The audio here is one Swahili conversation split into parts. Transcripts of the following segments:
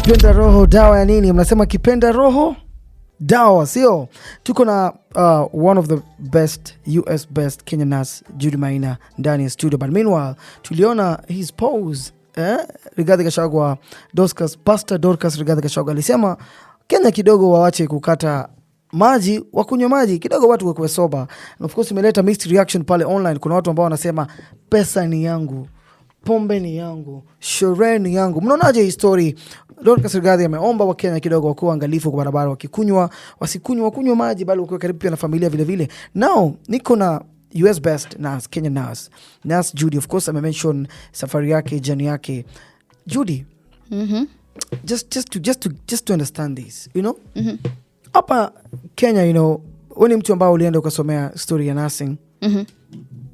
Kipenda roho dawa ya nini? Mnasema kipenda roho dawa, sio? Tuko na one of the best US best Kenyan nurse Judy Maina ndani ya studio, but meanwhile tuliona his pose Rigathi Gachagua, Pastor Dorcas Rigathi Gachagua alisema Kenya kidogo waache kukata maji, wakunywe maji kidogo, watu wakuwe soba. And of course imeleta mixed reaction pale online. Kuna watu ambao wanasema pesa ni yangu, pombe ni yangu, sherehe ni yangu. Mnaonaje hii story? Dorcas Rigathi ameomba wa Kenya kidogo wakuwa angalifu kwa barabara, wakikunywa wakunywe maji, bali wakuwe karibu pia na familia vile vile. Now niko na US best nurse, Kenyan nurse Judy. Of course mention safari yake, journey yake. Judy, just to understand this, you know, hapa Kenya, you know, wewe mtu ambao ulienda ukasomea story ya nursing,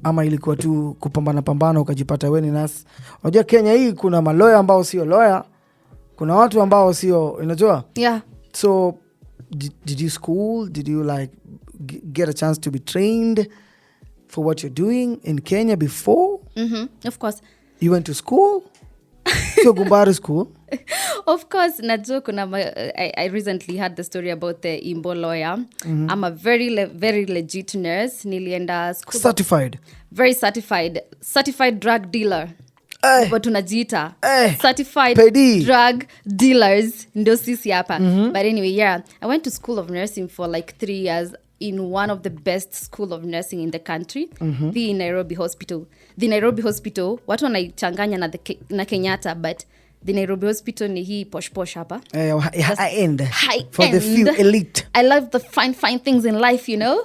ama ilikuwa tu kupambana ukajipata wewe ni nurse? Unajua Kenya hii kuna maloya ambao sio lawyer, kuna watu ambao sio, unajua? Yeah. So did you school? Did you like get a chance to be trained for what you're doing in Kenya before? Of course. You went to school? Sio Gumbari school? Of course, najua kuna I recently had the story about the Imbo lawyer. I'm a very legit nurse. Nilienda school. Certified? Very certified drug dealer. But tunajiita certified Pedi. Drug dealers ndio sisi hapa. But anyway, yeah, I went to school of nursing for like 3 years in one of the best school of nursing in the country, the Nairobi Hospital. The Nairobi Hospital, watu wanaichanganya na Kenyatta, but the Nairobi Hospital ni hii posh hapa. High end. For end. the few elite. I love the fine things in life, you know.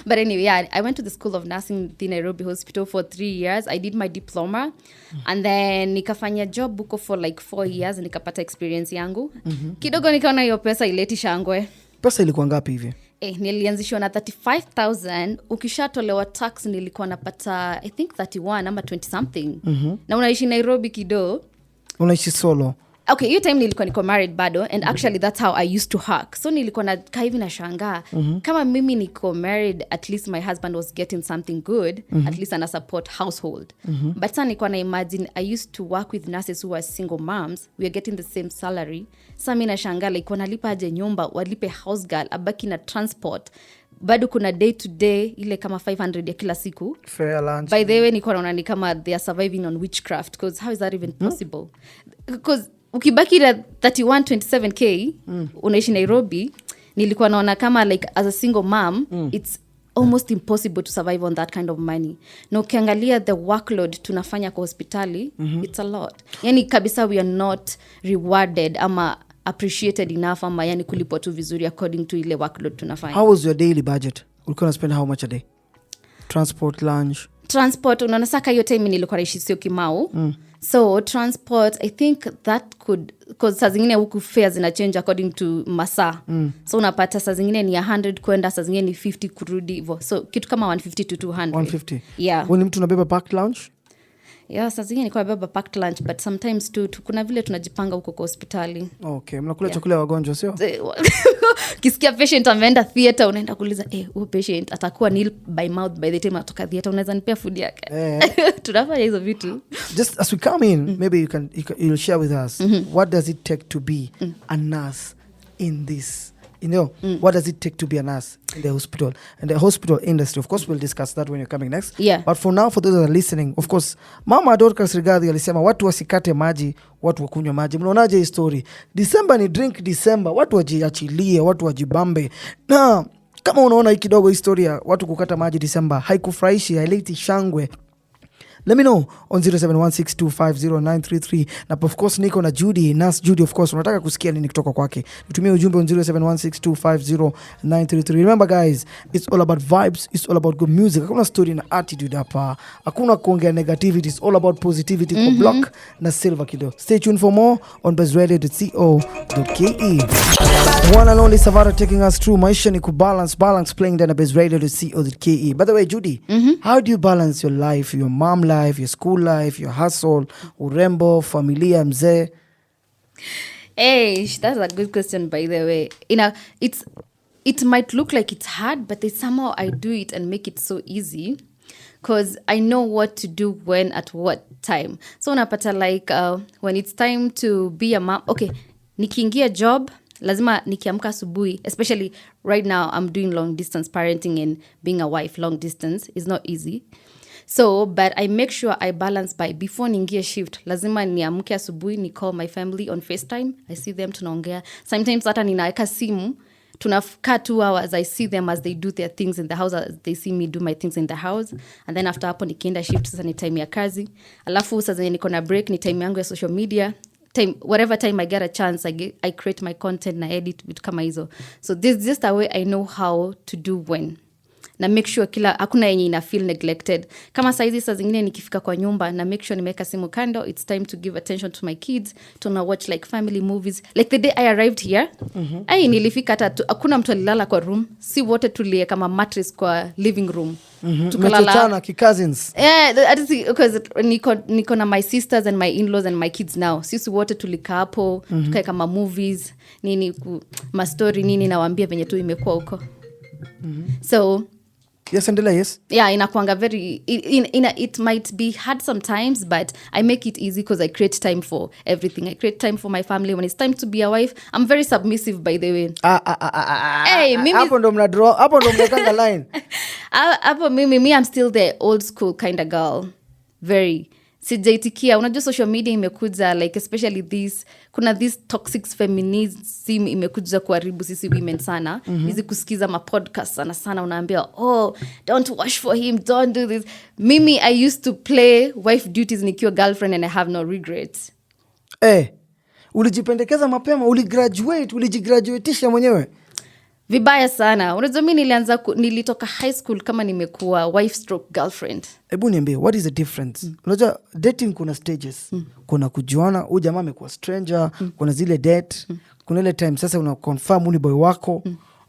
But anyway, yeah, I went to the School of Nursing, the Nairobi Hospital, for 3 years. I did my diploma. And then nikafanya job buko for like 4 years. Nikapata experience yangu. Kidogo nikaona hiyo pesa ileti shangwe. Pesa ilikuwa ngapi hivi? Nilianzishwa na 35,000. Ukishatolewa tax nilikuwa napata I think 31 ama 20 something. Na unaishi Nairobi kido. Unaishi solo? Okay, hiyo time nilikuwa niko married bado, and actually that's how I used to work. So nilikuwa na hivi na shangaa kama mimi niko married, at least my husband was getting something good, at least ana support household. But sasa nilikuwa na imagine I used to work with nurses who are single moms, we are getting the same salary. Sasa mimi na shangaa like wanalipa aje nyumba, walipe house girl, abaki na transport, bado kuna day to day ile kama 500 ya kila siku. Fair lunch. By the way niko naona ni kama they are surviving on witchcraft, because how is that even possible? Because ukibaki na 31-27k unaishi Nairobi, nilikuwa naona kama like as a single mom it's almost impossible to survive on that kind of money. Na ukiangalia the workload tunafanya kwa hospitali, it's a lot. Yani kabisa we are not rewarded ama appreciated enough, ama yani kulipwa tu vizuri according to ile workload tunafanya. How was your daily budget? Ulikuwa spend how much a day? Transport, lunch? Transport, unaona saka hiyo time nilikuwa naishi sio Kimau. So transport, I think that could, because saa zingine huku fares zina change according to masaa. So unapata saa zingine ni 100 kwenda, saa zingine ni 50 kurudi hivyo. So kitu kama 150 to 200. 150? Yeah. Wewe ni mtu unabeba packed lunch? Yeah, saa zingine nilikuwa nabeba packed lunch, but sometimes kuna vile tunajipanga huko kwa hospitali. Okay, mnakula chakula ya wagonjwa, sio? Kisikia patient ameenda theater, unaenda kuuliza huyo patient atakuwa nil by mouth by the time atoka theater, unaweza nipea food yake. Tunafanya hizo vitu. Just as we come in, maybe you'll share with us what does it take to be a nurse in this, you know, what does it take to be a nurse in the hospital and the hospital industry? Of course we'll discuss that when you're coming next. Yeah. But for now, for those that are listening, of course Mama Dorcas Rigathi alisema watu wasikate maji, watu wakunywe maji. Mnaonaje hii story? December ni drink December, watu wajiachilie, watu wajibambe. Na kama unaona hii kidogo historia watu kukata maji December haikufurahishi, haileti shangwe, let me know on 0716250933. Na of course niko na Judy, Nurse Judy. Of course unataka kusikia nini kutoka kwake, nitumie ujumbe on 0716250933. Remember guys, it's all about vibes, it's all about good music. Hakuna story na attitude hapa, hakuna kuongea negativity, it's all about positivity. Kwa block na Silva Kido. Stay tuned for more on bazeradio.co.ke. One and only Savara taking us through maisha ni kubalance playing down at bazeradio.co.ke. By the way Judy, how do you balance your life, your mom life, your school life, your hustle, urembo, familia, mzee? That's a good question, by the way. You know, it might look like it's hard, but somehow I do it and make it so easy. because I know what to do when at what time. So unapata like when it's time to be a mom, okay, nikiingia job lazima nikiamka asubuhi, especially right now I'm doing long distance parenting and being a wife long distance is not easy. So but I make sure I balance by before niingie shift lazima niamke asubuhi, ni call my family on FaceTime, I see them, tunaongea. Sometimes hata ninaweka simu, tunakaa 2 hours, I see them as they do their things in the house, as they see me do my things in the house. And then after hapo nikienda shift, sasa ni time ya kazi. Alafu sasa niko na break, ni time yangu ya social media. Time, whatever time I get a chance, I create my content na edit vitu kama hizo. So this is just a way I know how to do when. Na make sure hakuna yenye ina feel neglected. Kama saizi saa zingine nikifika kwa nyumba, na make sure nimeweka simu kando, it's time to give attention to my kids, to na watch like family movies. Like the day I arrived here, nilifika hata hakuna mtu alilala kwa room, si wote tulie kama mattress kwa living room. Tukalala ki-cousins. Yeah, because niko na my sisters and my in-laws and my kids now. Sisi wote tulika hapo, tukae kama movies, nini ma story nini nawaambia venye tu imekuwa huko. So yes, endelea. Yes, yeah, inakuanga very it might be hard sometimes, but I make it easy because I create time for everything. I create time for my family. When it's time to be a wife, I'm very submissive, by the way. Hey, mimi hapo ndo mnadraw, hapo ndo mnakanga line. Hapo mimi I'm still the old school kind of girl. Very sijaitikia. Unajua social media imekuja, like especially kuna this toxic feminism imekuja kuharibu sisi women sana. Hizi kusikiza ma podcast sana unaambia, oh, don't wash for him, don't do this. Mimi I used to play wife duties nikiwa girlfriend and I have no regrets. Ulijipendekeza mapema, ulijigraduatisha mwenyewe. Vibaya sana. Unajua mimi nilitoka high school kama nimekuwa wife stroke girlfriend. Hebu niambie, what is the difference? Unajua dating kuna stages. Kuna kujuana, huyu jamaa amekuwa stranger, kuna zile date, kuna ile time sasa una confirm ni boy wako,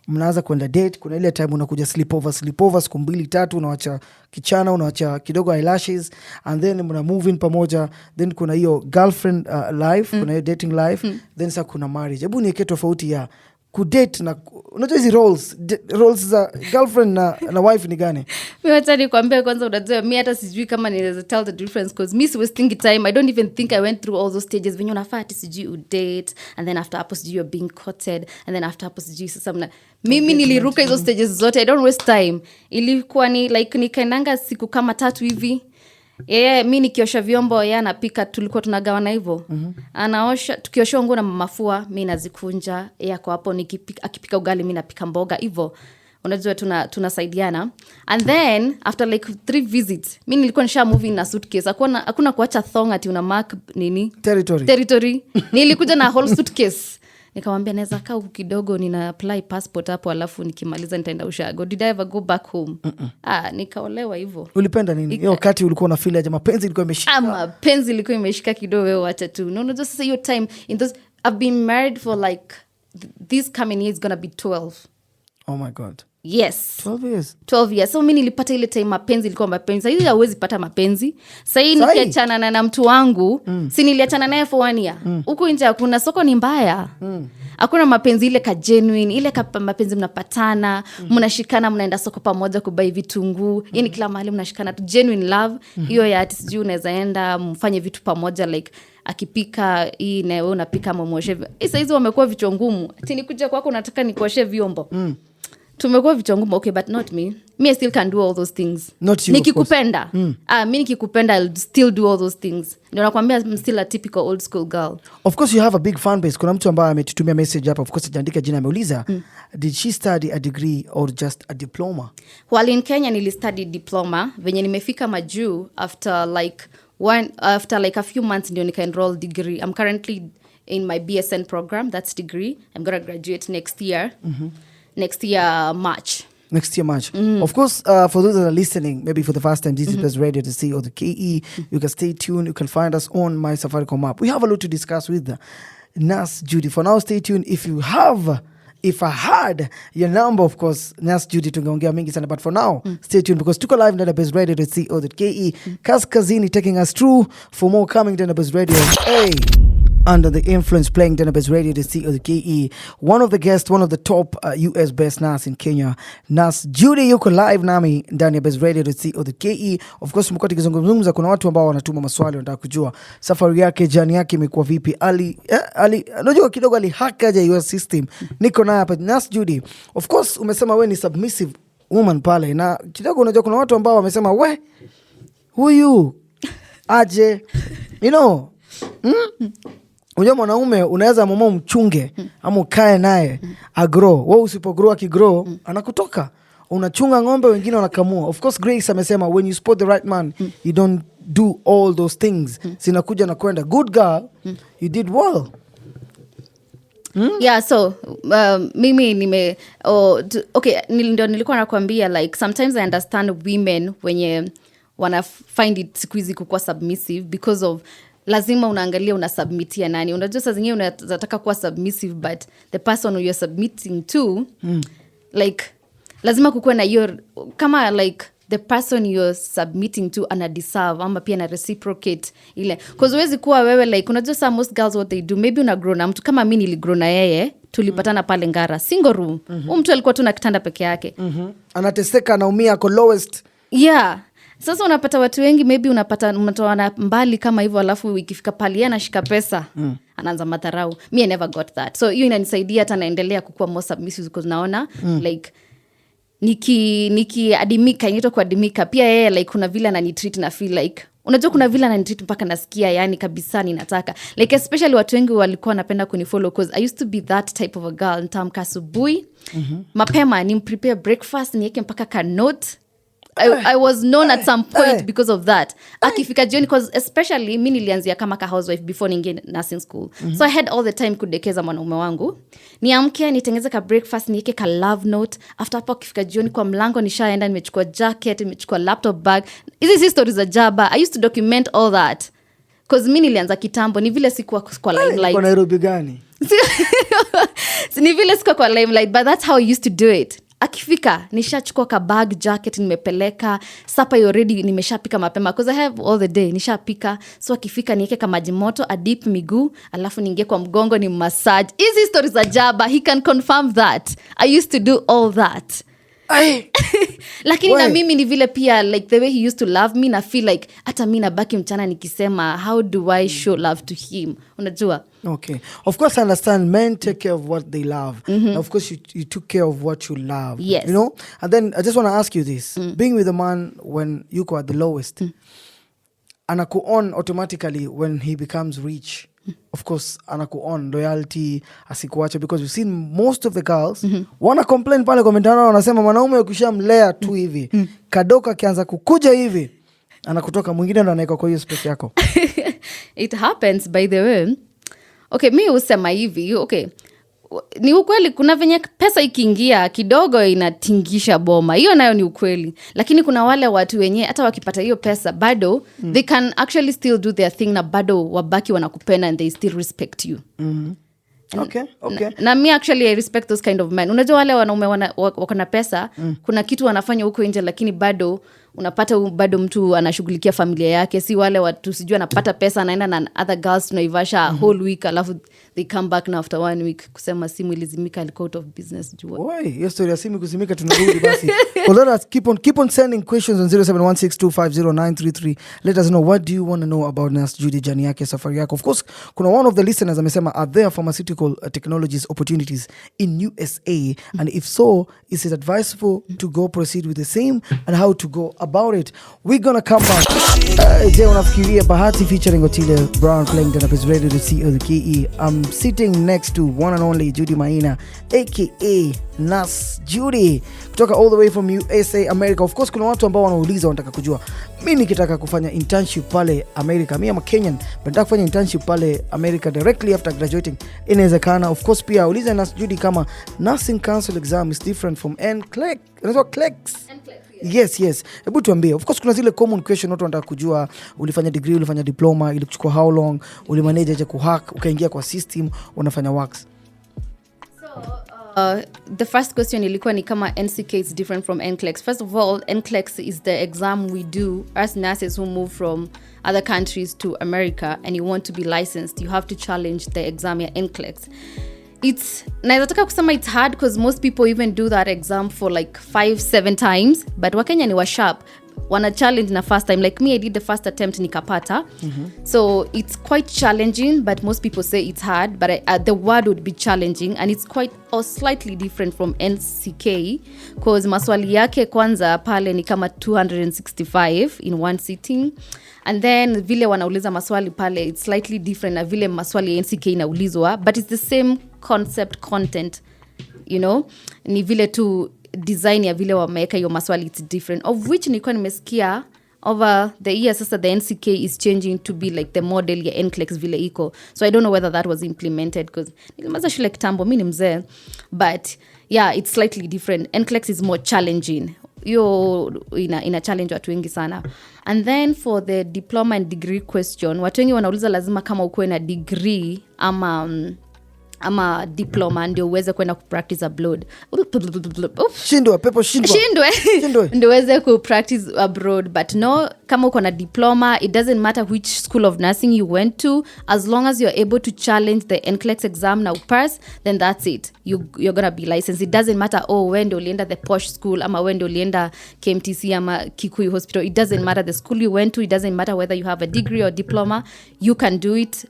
mnaanza kwenda date, kuna ile time unakuja sleepover siku 2-3, unawacha kichana, unawacha kidogo eyelashes, and then mna move in pamoja, then kuna hiyo girlfriend life, kuna hiyo dating life, then sasa kuna marriage. Hebu niweke tofauti ya kudate na unajua hizi roles za girlfriend na wife ni gani? Mimi wacha nikwambie kwanza, unajua mimi hata sijui kama ninaweza tell the difference, because mimi wasting time. I don't even think I went through all those stages when unafaa ati sijui date, and then after hapo sijui you're being courted, and then after hapo sijui sasa mimi niliruka hizo stages zote. I don't waste time. Ilikuwa ni like nikaendanga siku kama 3 hivi. Mi nikiosha vyombo, yeye anapika, tulikuwa tunagawana hivyo. Anaosha, tukiosha nguo na mafua, mimi nazikunja, yeye kwa hapo akipika ugali, mimi napika mboga hivyo. Unajua tunasaidiana. And then after like 3 visits, mimi nilikuwa nisha moving na suitcase. Hakuna kuacha thong ati una mark nini? Territory. Nilikuja na whole suitcase. Nikamwambia naweza kaa huku kidogo, nina apply passport hapo, alafu nikimaliza nitaenda ushago. Did I ever go back home? Nikaolewa hivyo. Ulipenda nini? Hiyo wakati ulikuwa una feel aje mapenzi ilikuwa imeshika? Mapenzi ilikuwa imeshika kidogo, wewe acha tu. No, just sasa hiyo time in those, I've been married for like this coming year is going to be 12. Oh my God. Yes. 12 years. So mimi nilipata ile time mapenzi ilikuwa mapenzi. Sasa hizi hauwezi pata mapenzi. Sasa hii nikiachana na mtu wangu, si niliachana naye for 1 year. Huko nje hakuna, soko ni mbaya. Hakuna mapenzi ile ka genuine, ile ka mapenzi mnapatana, mnashikana, mnaenda soko pamoja kubai vitunguu. Yaani kila mahali mnashikana, genuine love. Hiyo ya ati sijui unaweza enda mfanye vitu pamoja, like akipika hii na wewe unapika mwoshe. Sasa hizo wamekuwa vichwa ngumu. Ati nikuja kwako unataka nikuoshe vyombo. Tumekuwa vichwa ngumu. Okay, but not me. Me, I still can do all those things. Not you, nikikupenda. Mimi nikikupenda, I'll still do all those things. Ndio nakwambia, I'm still a typical old school girl. Of course you have a big fan base. Kuna mtu ambaye ametutumia message hapa. Of course hajaandika jina, ameuliza, did she study a degree or just a diploma? While in Kenya nilistudy diploma. Venye nimefika majuu after like a few months ndio nika enroll degree. I'm currently in my BSN program. That's degree. I'm going to graduate next year. Next year March. Of course, for those that are listening, maybe for the first time, this is Baze Radio to see or the KE. You can stay tuned. You can find us on my Safaricom app. We have a lot to discuss with Nurse Judy. For now, stay tuned. If I had your number, of course, Nurse Judy tungeongea mingi sana. But for now, stay tuned because tuko live ndani Baze Radio to see or the KE. Kaskazini taking us through. For more coming ndani Baze Radio. Hey. Under the Influence, playing Denabes Radio to see the KE. One of the guests, one of the top US best nurse in Kenya, Nurse Judy, yuko live nami ndani ya Baze Radio to see the KE. Of course mko tukizungumza, kuna watu ambao wanatuma maswali, wanataka kujua safari yake, jani yake imekuwa vipi. Unajua kidogo alihakaje US system. Niko naye hapa Nurse Judy. Of course umesema wewe ni submissive woman pale, na kidogo unajua kuna watu ambao wamesema we huyu aje, you know. Unajua mwanaume unaweza mama mchunge ama ukae naye agrow. Wewe usipogrow akigrow anakutoka. Unachunga ng'ombe, wengine wanakamua. Of course Grace amesema when you spot the right man you don't do all those things. Sinakuja na kwenda. Good girl, you did well. Yeah, so mimi ndio nilikuwa nakwambia, like sometimes I understand women wenye wana find it siku hizi kukuwa submissive because of lazima unaangalia unasubmitia nani. Unajua saa zingine unataka kuwa submissive but the person who you're submitting to like lazima kukuwa na hiyo kama like the person you're submitting to ana deserve ama pia na reciprocate ile, because huwezi kuwa wewe like unajua saa most girls what they do, maybe una grow na mtu kama mimi niligrow na yeye, tulipatana pale Ngara single room. Mtu alikuwa tu na kitanda peke yake, anateseka, anaumia, ako lowest. Yeah. Sasa unapata watu wengi maybe unapata mtu wana mbali kama hivyo, alafu ikifika pale yeye anashika pesa anaanza madharau. Me I never got that. So hiyo inanisaidia hata naendelea kukua more submissive because naona like adimika inaitwa kuadimika pia yeye, like kuna vile ananitreat na feel like unajua kuna vile ananitreat mpaka nasikia yani kabisa ninataka like, especially watu wengi walikuwa wanapenda kunifollow because I used to be that type of a girl. Nitamka asubuhi mapema ni prepare breakfast niweke mpaka ka note. I was known at some point because of that. Akifika jioni, because especially mimi nilianzia kama ka housewife before ninge nursing school. So I had all the time kudekeza mwanaume wangu. Niamke nitengeze ka breakfast, niweke ka love note. After hapo akifika jioni kwa mlango nishaenda, nimechukua jacket, nimechukua laptop bag. Hizi stories za jaba. I used to document all that. Because mimi nilianza kitambo, ni vile sikuwa kwa limelight. Kwa Nairobi gani? Ni vile sikuwa kwa limelight, but that's how I used to do it. Akifika nishachukua ka bag jacket, nimepeleka sapa already, nimeshapika mapema because I have all the day, nishapika. So akifika niweke kama maji moto, adip miguu, alafu niingie kwa mgongo ni massage. Hizi stories za jaba, he can confirm that I used to do all that. Lakini na mimi ni vile pia like the way he used to love me, na feel like hata mimi nabaki mchana nikisema how do I show love to him, unajua. Okay, of course I understand men take care of what they love. And of course you took care of what you love. Yes. You know, and then I just want to ask you this, being with a man when you go at the lowest, anaku on automatically when he becomes rich. Of course anaku on loyalty, asikuache, because we've seen most of the girls wana complain pale kwa mitandao, wanasema mwanaume ukishamlea tu hivi kadoka kianza kukuja hivi anakutoka, mwingine ndo anaika kwa hiyo space yako. It happens by the way. Okay, mi usema hivi, okay, ni ukweli kuna venye pesa ikiingia kidogo inatingisha boma, hiyo nayo ni ukweli. Lakini kuna wale watu wenye hata wakipata hiyo pesa bado they can actually still do their thing, na bado wabaki wanakupenda and they still respect you. Okay. Na me actually I respect those kind of men. Unajua wale wanaume wako na pesa, kuna kitu wanafanya huko nje lakini bado unapata bado mtu anashughulikia familia yake, si wale watu sijui anapata pesa anaenda na other girls tunaivasha whole week alafu they come back na after 1 week kusema simu ilizimika, alikuwa out of business jua. Oi, hiyo story ya simu kuzimika tunarudi basi. Let us keep on sending questions on 0716250933. Let us know what do you want to know about Nurse Judy, jani yake, safari yako. Of course kuna one of the listeners amesema, are there pharmaceutical technologies opportunities in USA, and if so is it advisable to go proceed with the same, and how to go about it? We're gonna come back. Je, unafikiria Bahati featuring Otile Brown playing the Baze Radio to see the KE. I'm sitting next to one and only Judy Maina, aka Nurse Judy, kutoka all the way from USA, America. Of course kuna watu ambao wanauliza, wanataka kujua mimi nikitaka kufanya internship pale America, mimi am Kenyan but nataka kufanya internship pale America directly after graduating, inawezekana? Of course pia uliza Nurse Judy kama nursing council exam is different from NCLEX. Unajua CLEX? Yes. Hebu tuambie. Of course kuna zile common question watu wanataka kujua, ulifanya degree, ulifanya diploma, ilikuchukua how long, ulimanage aje kuhack ukaingia kwa system, unafanya works. So The first question ilikuwa ni kama NCK is different from NCLEX. First of all, NCLEX is the exam we do as nurses who move from other countries to America and you want to be licensed. You have to challenge the exam ya NCLEX. Naezataka kusema it's hard because most people even do that exam for like 5-7 times, but Wakenya ni sharp. Wana challenge na first time. Like me, I did the first attempt nikapata. So it's quite challenging, but most people say it's hard. But the word would be challenging, and it's quite or slightly different from NCK because maswali yake kwanza pale ni kama 265 in one sitting. And then vile wanauliza maswali pale, it's slightly different na vile maswali ya NCK inaulizwa, but it's the same concept, content, you know. Ni vile tu design ya vile wameweka hiyo maswali it's different, of which nilikuwa nimesikia over the years sasa the NCK is changing to be like the model ya NCLEX vile iko, so I don't know whether that was implemented because nilimaliza shule kitambo, mimi ni mzee, but yeah, it's slightly different. NCLEX is more challenging, hiyo ina challenge watu wengi sana. And then for the diploma and degree question, watu wengi wanauliza lazima kama ukuwe na degree ama diploma ndio uweze kwenda kupractice abroad. Shindwe ndio uweze kupractice abroad, but no, kama uko na diploma, it doesn't matter which school of nursing you went to, as long as you're able to challenge the NCLEX exam na pass, then that's it, you're gonna be licensed. It doesn't matter when ndio ulienda the posh school ama when ndio ulienda KMTC ama Kikuyu Hospital. It doesn't matter the school you went to, it doesn't matter whether you have a degree or diploma, you can do it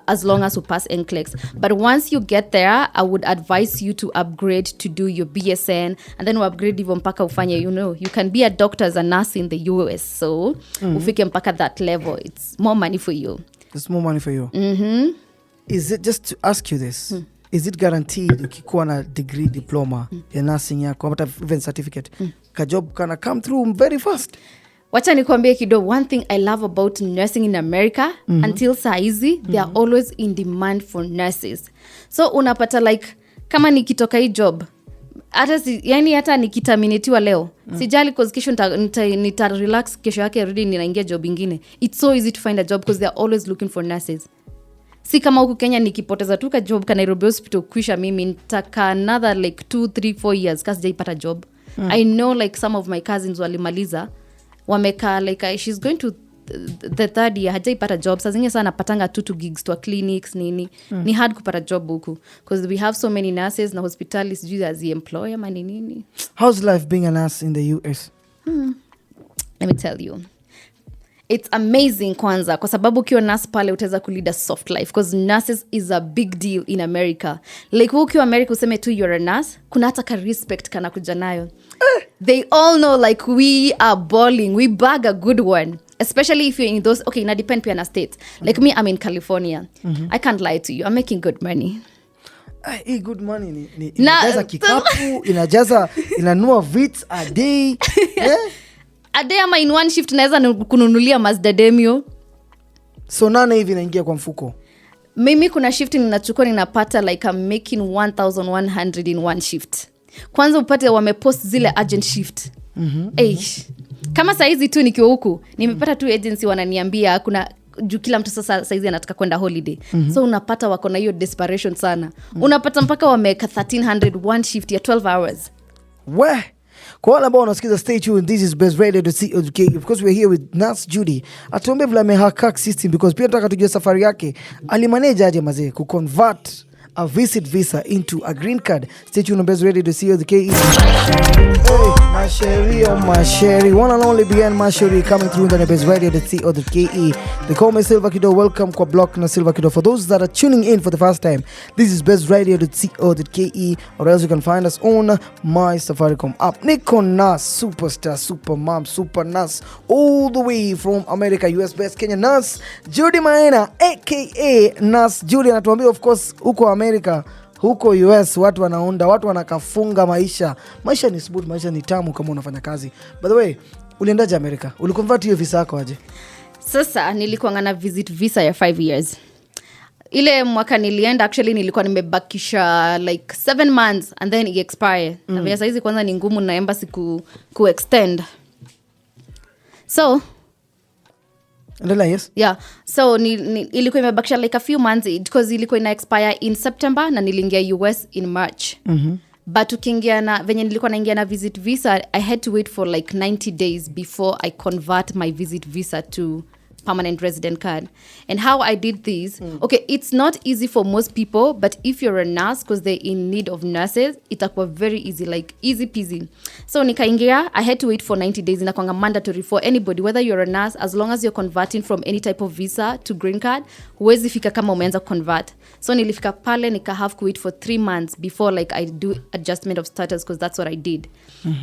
as long as you pass NCLEX. But once you get there, I would advise you to upgrade to do your BSN, and then upgrade even mpaka ufanye, you know, you can be a doctor as a nurse in the US, so ufike mpaka that level, it's more money for you. It's more money for you. Is it, just to ask you this, is it guaranteed ukikuwa na degree, diploma ya nursing yako, hata even certificate, ka job kana come through very fast? Wacha nikuambie kido, one thing I love about nursing in America, until saizi, they are always in demand for nurses. So unapata like, kama nikitoka hii job, hata nikitaminitiwa leo, sijali cause kesho nita relax, kesho yake rudi ninaingia job ingine. It's so easy to find a job because they are always looking for nurses. Si kama huku Kenya nikipoteza tu ka job ka Nairobi Hospital kuisha mimi nitaka another like 2-3-4 years kasi sijaipata job. I know like some of my cousins walimaliza wameka like she's going to the third year hajaipata job. Saa zingine sana patanga 2 gigs to clinics nini. Ni hard kupata job huku because we have so many nurses na hospitali sijui as the employer mani nini. How's life being a nurse in the US? Let me tell you, it's amazing kwanza kwa sababu ukiwa nurse pale utaweza kulead a soft life because nurses is a big deal in America. Like ukiwa America useme tu you're a nurse, kuna hata ka respect kana kuja nayo. They all know like we are balling, we bag a good one, especially if you're in those, okay, ina depend pia na state. Like me, I'm in California. I can't lie to you, I'm making good money. Hii good money ni inajaza kikapu, inajaza inanua vits a day. A day ama in one shift naweza kununulia Mazda Demio. So nane hivi inaingia kwa mfuko. Mimi kuna shift ninachukua ninapata like I'm making 1,100 in one shift. Kwanza upate wamepost zile urgent shift. Kama saizi tu nikiwa huku nimepata tu agency wananiambia kuna juu kila mtu sasa saizi anataka kwenda holiday. So unapata wako na hiyo desperation sana. Unapata mpaka wameka 1,300 one shift ya 12 hours. Where? Kwa wale ambao wanasikiza, stay tuned. This is Baze Radio.co.ke. Of course we're here with Nurse Judy. Atuambie vile amehack system because pia tunataka tujue safari yake. Alimanage aje mazee kuconvert a visit visa into a green card. Stay tuned on Baze Radio.co.ke. Hey, Masheri, one and only BN Masheri coming through on Baze Radio.co.ke. They call me Silva Kido. Welcome kwa block na Silva Kido. For those that are tuning in for the first time, this is Baze Radio.co.ke, or else you can find us on my Safaricom app. Niko Nurse, superstar, super mom, super nurse, all the way from America, US best Kenyan nurse, Judy Maina, aka Nurse Judy. Anatuambia of course huko America, huko US watu wanaunda, watu wanakafunga maisha. Maisha ni smooth, maisha ni tamu kama unafanya kazi. By the way, uliendaje America? Uliconvert hiyo visa yako aje? Sasa nilikuwa na visit visa ya 5 years. Ile mwaka nilienda actually nilikuwa nimebakisha like 7 months and then it expire. Na vya saizi kwanza ni ngumu na embassy ku extend. So yes. Yeah. So ilikuwa imebakisha like a few months because ilikuwa ina expire in September na niliingia US in March. but ukiingia na venye nilikuwa naingia na visit visa, I had to wait for like 90 days before I convert my visit visa to permanent resident card. And how I did this, okay, it's not easy for most people, but if you're a nurse, because they're in need of nurses, itakuwa very easy, like easy peasy. So nikaingia, I had to wait for 90 days. Inakuanga mandatory for anybody, whether you're a nurse, as long as you're converting from any type of visa to green card, huwezi fika kama umeanza convert. So nilifika pale, nika have to wait for 3 months before like I do adjustment of status, because that's what I did.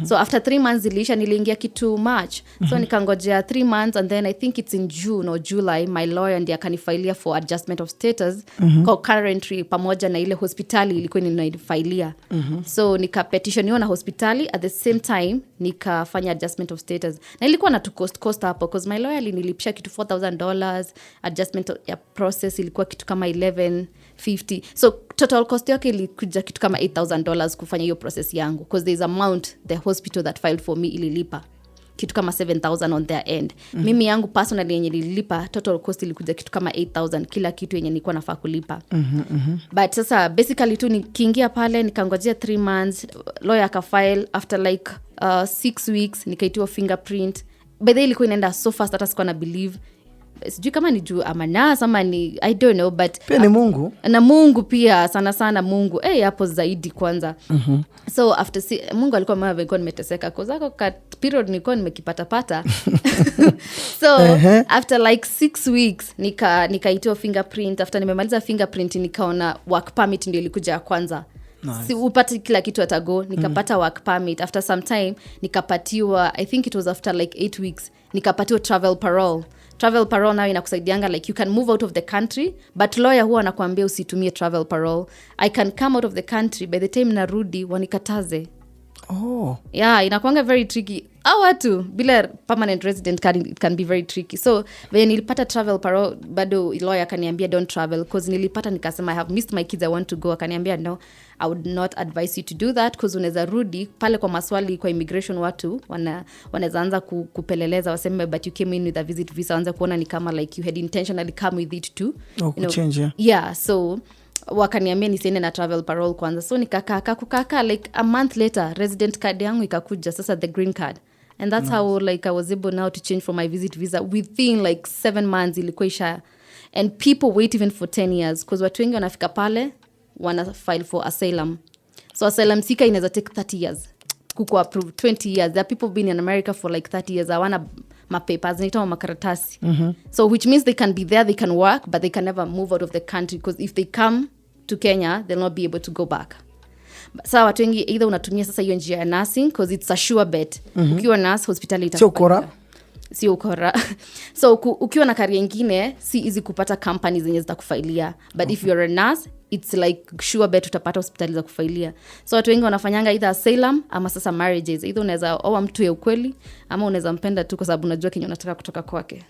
So after 3 months ilisha, niliingia kitu March. So nikangojea 3 months, and then I think it's in June or July, my lawyer ndiye akanifailia for adjustment of status concurrently pamoja na ile hospitali ilikuwa ninaifilia. So nika petition na hospitali at the same time nikafanya adjustment of status, na ilikuwa na cost hapo because my lawyer alinilipisha kitu $4,000, adjustment ya process ilikuwa kitu kama $1,150. So total cost yake ilikuja kitu kama $8,000 kufanya hiyo process yangu, because there's amount the hospital that filed for me ililipa kitu kama 7,000 on their end. Mimi yangu personally yenye nililipa total cost ilikuja kitu kama 8,000 kila kitu yenye nilikuwa nafaa kulipa. But sasa basically tu nikiingia pale nikangojea 3 months, lawyer akafile after like 6 weeks nikaitiwa fingerprint. By the way ilikuwa inaenda so fast hata sikuwa na believe. Sijui kama ni juu ama nasa ama ni I don't know, but pia ni Mungu. Na Mungu pia sana Mungu hapo zaidi kwanza. So after Mungu alikuwa mama alikuwa nimeteseka kwa zako period nilikuwa nimekipata. So after like 6 weeks nikaitoa fingerprint. After nimemaliza fingerprint nikaona work permit ndio ilikuja ya kwanza. Nice. Si upate kila kitu atago, nikapata work permit. After some time nikapatiwa, I think it was after like 8 weeks, nikapatiwa travel parole. Travel parole now inakusaidianga like you can move out of the country, but lawyer huwa anakuambia usitumie travel parole. I can come out of the country, by the time narudi wanikataze. Oh. Yeah, inakuanga very tricky. Watu bila permanent resident card it can be very tricky. So when nilipata travel parole, bado lawyer akaniambia don't travel, because nilipata nikasema I have missed my kids, I want to go. Akaniambia no, I would not advise you to do that, because unaweza rudi pale kwa maswali kwa immigration, watu wanaweza anza kupeleleza waseme but you came in with a visit visa, anza kuona ni kama like you had intentionally come with it to change. Yeah, so wakaniambia nisiende na travel parole kwanza. So nikakaa like a month later resident card yangu ikakuja, sasa the green card. And that's how like I was able now to change from my visit visa within like 7 months ilikuwa isha. And people wait even for 10 years, because watu wengi wanafika pale wana file for asylum. So asylum seeker inaweza take 30 years kuku approve, 20 years. There are people been in America for like 30 years. Hawana mapapers, nitoa makaratasi. So which means they can be there, they can work, but they can never move out of the country, because if they come to Kenya they'll not be able to go back. Sawa, watu wengi either unatumia sasa hiyo njia ya nursing because it's a sure bet. Ukiwa nurse hospitali sio ukora. So ukiwa na career nyingine si easy kupata companies zenye zitakufailia, but if you're a nurse it's like sure bet utapata hospitali za kufailia. So watu wengi wanafanyanga either asylum ama sasa marriages. Either unaweza oa mtu ya ukweli ama unaweza mpenda tu kwa sababu unajua kenye unataka kutoka kwake.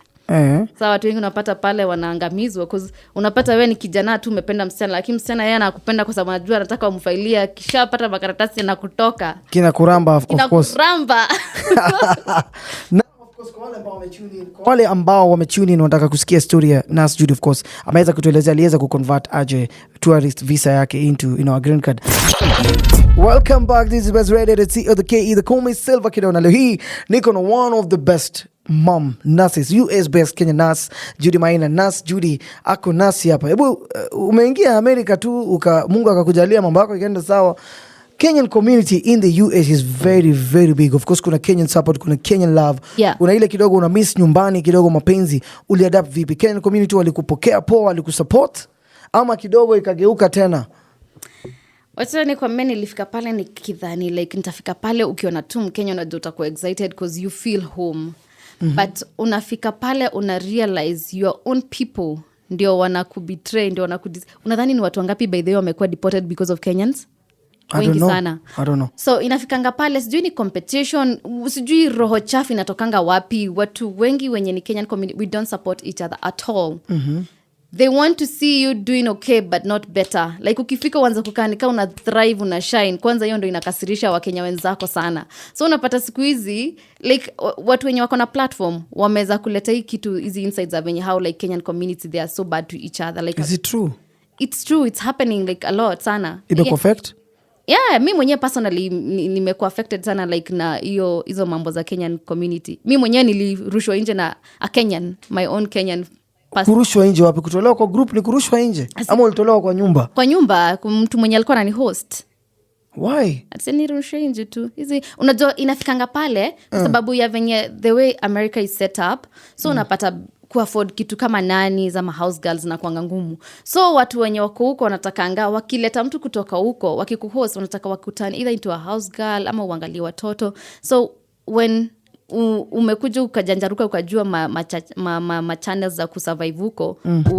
Sawa, watu wengi unapata pale wanaangamizwa, because unapata wewe ni kijana tu umependa msichana, lakini msichana yeye anakupenda kwa sababu anajua anataka umfailia, kisha pata makaratasi na kutoka kinakuramba of course. Kinakuramba. Na kwa wale ambao wametune in wanataka kusikia story ya Nurse Judy, of course ameweza kutuelezea aliweza kuconvert aje tourist visa yake into a green card. Welcome back, this is Baze Radio at COTK, the call me Silva Kido, na leo hii niko na one of the best mom nurses, US based Kenya nurse Judy Maina. Nurse Judy ako nurse hapa. Hebu umeingia America tu Mungu akakujalia mambo yako ikaenda sawa. Kenyan community in the US is very very big. Of course kuna Kenyan support, kuna Kenyan love. Yeah. Kuna ile kidogo una miss nyumbani, kidogo mapenzi. Uliadapt vipi? Kenyan community walikupokea poa, walikusupport ama kidogo ikageuka tena? Wacha ni kwa mimi nilifika pale nikidhani like nitafika pale ukiona tu Mkenya unajua utakuwa excited because you feel home. But unafika pale una realize your own people ndio wanakubetray, ndio unadhani ni watu wangapi by the way wamekuwa deported because of Kenyans? Wengi sana. I don't know. So inafikanga pale sijui ni competition, sijui roho chafu inatokanga wapi. Watu wengi wenye ni Kenyan community, we don't support each other at all. They want to see you doing okay but not better. Like ukifika uanze kukanika una thrive, una shine, kwanza hiyo ndio inakasirisha Wakenya wenzako sana. So unapata siku hizi like watu wenye wako na platform wameweza kuleta hii kitu, hizi insights za venye how like Kenyan community they are so bad to each other. Like, is it true? It's true, it's happening like a lot sana. Ime affect? Yeah, mi mwenyewe personally nimekuwa affected sana like na hizo mambo za Kenyan community. Mi mwenyewe nilirushwa nje na a Kenyan, my own Kenyan. Kurushwa nje wapi? Kutolewa kwa group ni kurushwa nje? Ama ulitolewa kwa nyumba? Kwa nyumba, mtu mwenye alikuwa anani host. Why? Atinirushwa nje tu. Hizi unajua inafikanga pale kwa sababu ya venye the way America is set up. So unapata kuafford kitu kama nani za house girls na kuanga ngumu. So watu wenye wako huko wanatakanga wakileta mtu kutoka huko wakikuhost wanataka wakutane either into a house girl ama uangalie watoto. So when umekuja ukajanjaruka ukajua ma channels za kusurvive huko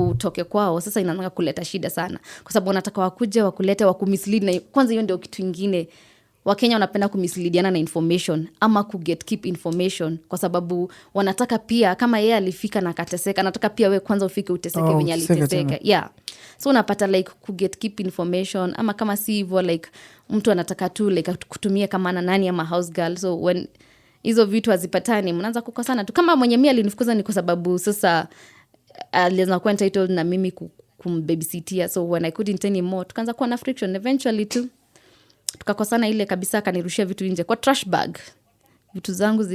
utoke kwao, sasa inaanza kuleta shida sana kwa sababu wanataka wakuje wakulete wakumislead. Na kwanza hiyo ndio kitu kingine, Wakenya wanapenda kumisleadiana na information ama keep information kwa sababu wanataka pia kama yeye alifika na kateseka, anataka pia we kwanza ufike uteseke venye aliteseka. Yeah. So unapata like keep information ama kama si hivyo like mtu anataka tu like kutumia kama nani ama house girl. So when hizo vitu hazipatani mnaanza kukosana tu. Kama mwenye mimi alinifukuza ni kwa sababu sasa alianza kuwa entitled na mimi kumbabysittia. So when I couldn't anymore tukaanza kuwa na friction eventually tu. Tukakosana ile kabisa, akanirushia vitu nje kwa trash bag. Vitu zangu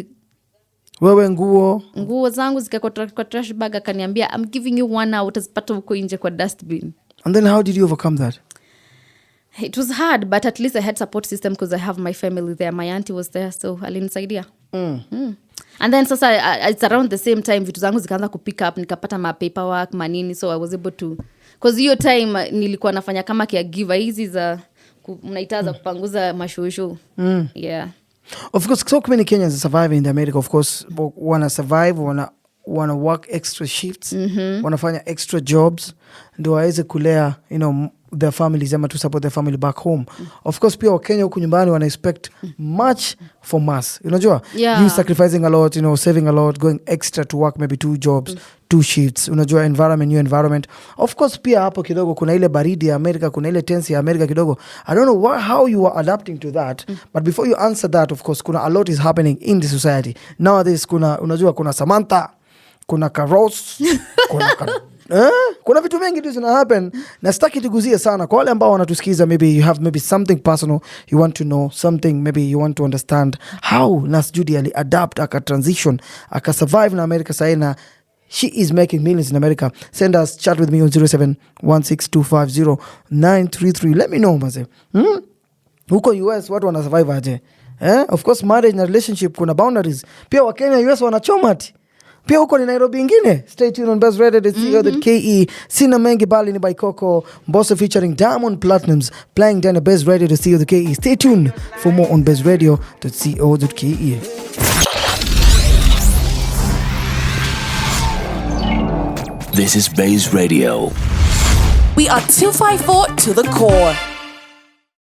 wewe nguo zangu zikaekwa kwa trash bag, akaniambia I'm giving you 1 hour utazipata huko nje kwa dustbin. And then how did you overcome that? It was hard, but at least I had support system because I have my family there. My auntie was there, so alinisaidia. And then sasa it's around the same time vitu zangu zikaanza kupick up, nikapata ma paperwork manini, so I was able to, because hiyo time nilikuwa nafanya kama caregiver hizi za mnaitaza kupanguza mashushu. Yeah. Of course, so many Kenyans survive in America. Of course, wanna survive, wanna work extra shifts, wanafanya extra jobs ndio waweze kulea, their families ama to support their family back home. Of course, pia Wakenya huku nyumbani wana expect much from us. Unajua? Yeah. You sacrificing a lot, saving a lot, going extra to work maybe 2 jobs, 2 shifts. Unajua new environment. Of course, pia hapo kidogo kuna ile baridi ya America, kuna ile tense ya America kidogo. I don't know how you are adapting to that. But before you answer that, of course, kuna a lot is happening in the society. Nowadays, kuna Samantha, kuna Karos, kuna vitu mengi tu zina happen na sitaki tuguzie sana. Kwa wale ambao wanatusikiza, maybe you have something personal you want to know, something maybe you want to understand how Nurse Judy ali adapt, aka transition, aka survive na America sasa, na she is making millions in America. Send us, chat with me on 0716250933. Let me know maze. Huko US watu wana survive aje? Of course marriage na relationship kuna boundaries. Pia Wakenya US wanachoma ati. Pia huko ni Nairobi ingine. Stay tuned on Baze Radio.co.ke. Sina mengi bali ni by Coco Mbosso featuring Diamond Platinums playing down at Baze Radio.co.ke. Stay tuned for more on Baze Radio.co.ke. This is Baze Radio. We are 254 to the core.